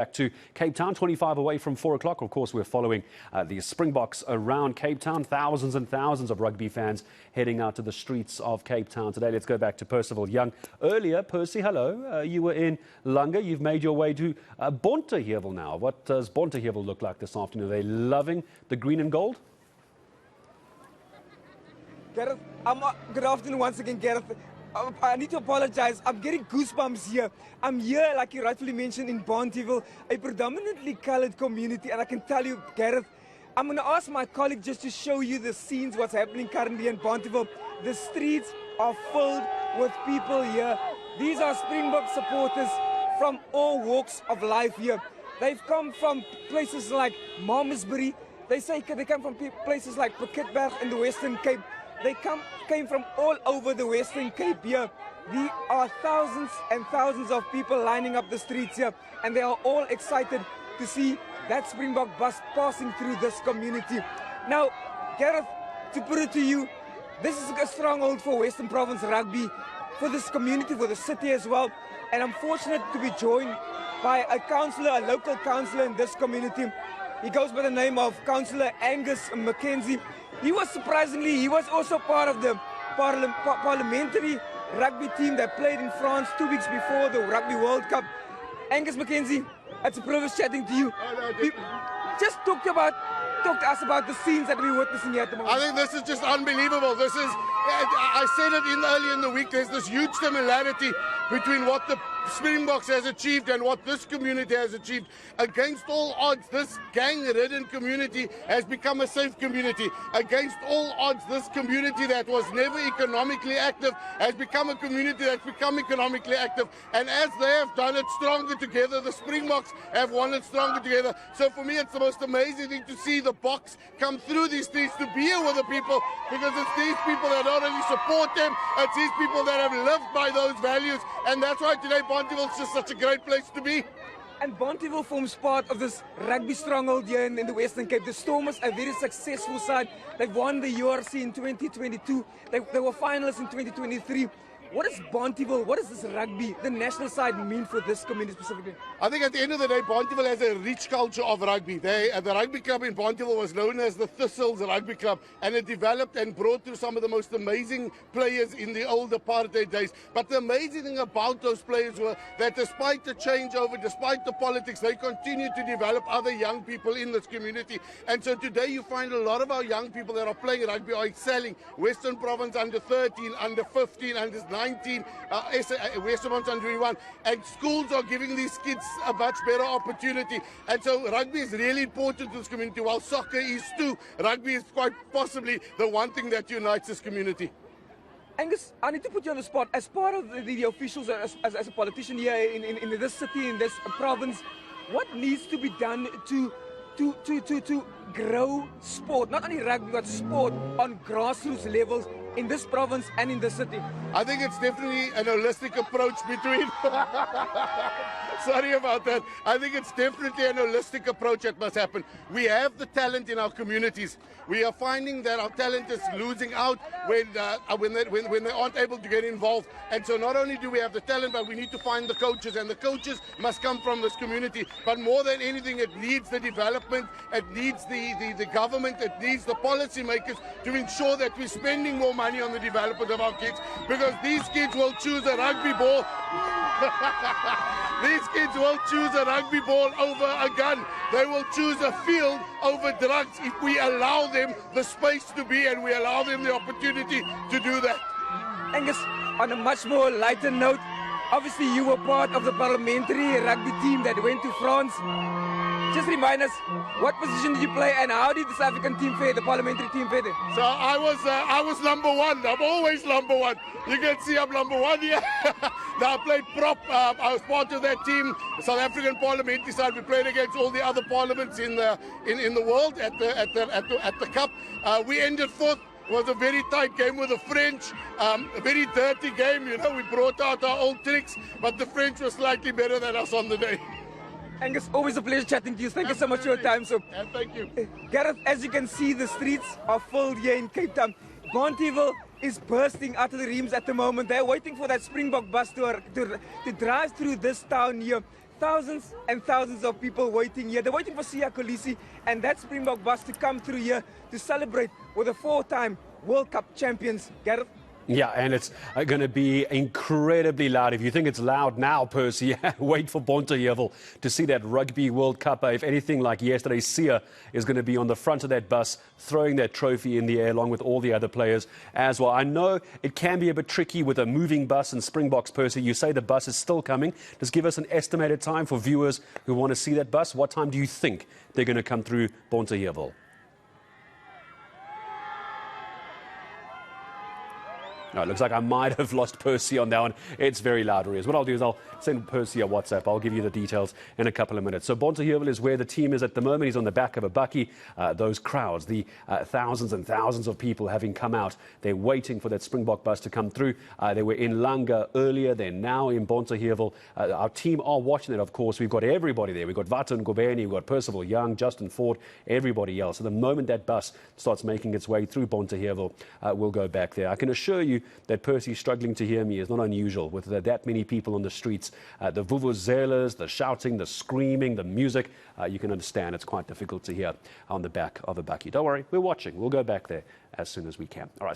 Back to Cape Town, 25 away from 4 o'clock. Of course, we're following the Springboks around Cape Town. Thousands and thousands of rugby fans heading out to the streets of Cape Town today. Let's go back to Percy Young. Earlier, Percy, hello. You were in Langa. You've made your way to Bonteheuwel now. What does Bonteheuwel look like this afternoon? Are they loving the green and gold? Gareth, good afternoon once again, Gareth. I need to apologize. I'm getting goosebumps here. I'm here, like you rightfully mentioned, in Bonteheuwel, a predominantly colored community. And I can tell you, Gareth, I'm going to ask my colleague just to show you the scenes, what's happening currently in Bonteheuwel. The streets are filled with people here. These are Springbok supporters from all walks of life here. They've come from places like Malmesbury. They come from places like Piketberg in the Western Cape. They came from all over the Western Cape here. There are thousands and thousands of people lining up the streets here, and they are all excited to see that Springbok bus passing through this community. Now, Gareth, to put it to you, this is a stronghold for Western Province rugby, for this community, for the city as well. And I'm fortunate to be joined by a councillor, a local councillor in this community. He goes by the name of Councillor Angus McKenzie. He was also part of the parliamentary rugby team that played in France 2 weeks before the Rugby World Cup. Angus McKenzie, it's a privilege chatting to you. Just talk to us about the scenes that we're witnessing here at the moment. I think this is just unbelievable. I said it earlier in the week, there's this huge similarity between what the Springboks has achieved and what this community has achieved. Against all odds, this gang-ridden community has become a safe community. Against all odds, this community that was never economically active has become a community that's become economically active. And as they have done it stronger together, the Springboks have won it stronger together. So for me, it's the most amazing thing to see the Boks come through these streets to be here with the people, because it's these people that not only support them, it's these people that have lived by those values. And that's why today Bonteheuwel is just such a great place to be. And Bonteheuwel forms part of this rugby stronghold here in the Western Cape. The Stormers are a very successful side. They've won the URC in 2022. They were finalists in 2023. What is Bonteheuwel, what does this rugby, the national side, mean for this community specifically? I think at the end of the day, Bonteheuwel has a rich culture of rugby. The rugby club in Bonteheuwel was known as the Thistles Rugby Club, and it developed and brought through some of the most amazing players in the old apartheid days. But the amazing thing about those players were that despite the changeover, despite the politics, they continue to develop other young people in this community. And so today you find a lot of our young people that are playing rugby are excelling. Western Province under 13, under 15, under 19, Western Province under 21, and schools are giving these kids a much better opportunity. And so rugby is really important to this community, while soccer is too. Rugby is quite possibly the one thing that unites this community. Angus, I need to put you on the spot. As part of the officials, as a politician here in this city, in this province, what needs to be done to grow sport, not only rugby, but sport on grassroots levels in this province and in the city? I think it's definitely an holistic approach between... Sorry about that. I think it's definitely an holistic approach that must happen. We have the talent in our communities. We are finding that our talent is losing out when they aren't able to get involved. And so not only do we have the talent, but we need to find the coaches, and the coaches must come from this community. But more than anything, it needs the development, it needs the government, it needs the policymakers to ensure that we're spending more money on the development of our kids, because these kids will choose a rugby ball. These kids will choose a rugby ball over a gun. They will choose a field over drugs if we allow them the space to be, and we allow them the opportunity to do that. Angus, on a much more lighter note, obviously you were part of the parliamentary rugby team that went to France. Just remind us, what position did you play, and how did the South African team fare, the parliamentary team fare there? So I was number one. I'm always number one. You can see I'm number one here. Now I played prop. I was part of that team, the South African parliamentary side. We played against all the other parliaments in the world at the cup. We ended fourth. It was a very tight game with the French, a very dirty game. You know, we brought out our old tricks, but the French were slightly better than us on the day. Angus, always a pleasure chatting to you. Thank you so much for your time. And thank you. Gareth, as you can see, the streets are filled here in Cape Town. Bonteheuwel is bursting out of the rims at the moment. They're waiting for that Springbok bus to drive through this town here. thousands and thousands of people waiting here. They're waiting for Siya Kolisi and that Springbok bus to come through here to celebrate with the 4-time World Cup champions. Gareth? Yeah, and it's going to be incredibly loud. If you think it's loud now, Percy, wait for Bonteheuwel to see that Rugby World Cup. If anything like yesterday, Siya is going to be on the front of that bus, throwing that trophy in the air along with all the other players as well. I know it can be a bit tricky with a moving bus and Springboks, Percy. You say the bus is still coming. Just give us an estimated time for viewers who want to see that bus. What time do you think they're going to come through Bonteheuwel? No, it looks like I might have lost Percy on that one. It's very loud, Riaz. What I'll do is I'll send Percy a WhatsApp. I'll give you the details in a couple of minutes. So Bonteheuwel is where the team is at the moment. He's on the back of a bakkie. Those crowds, the thousands and thousands of people having come out. They're waiting for that Springbok bus to come through. They were in Langa earlier. They're now in Bonteheuwel. Our team are watching it, of course. We've got everybody there. We've got Vatan Ngobeni, we've got Percival Young, Justin Ford, everybody else. So the moment that bus starts making its way through Bonteheuwel, we'll go back there. I can assure you that Percy struggling to hear me is not unusual with that many people on the streets. The vuvuzelas, the shouting, the screaming, the music. You can understand it's quite difficult to hear on the back of a bakkie. Don't worry, we're watching. We'll go back there as soon as we can. All right.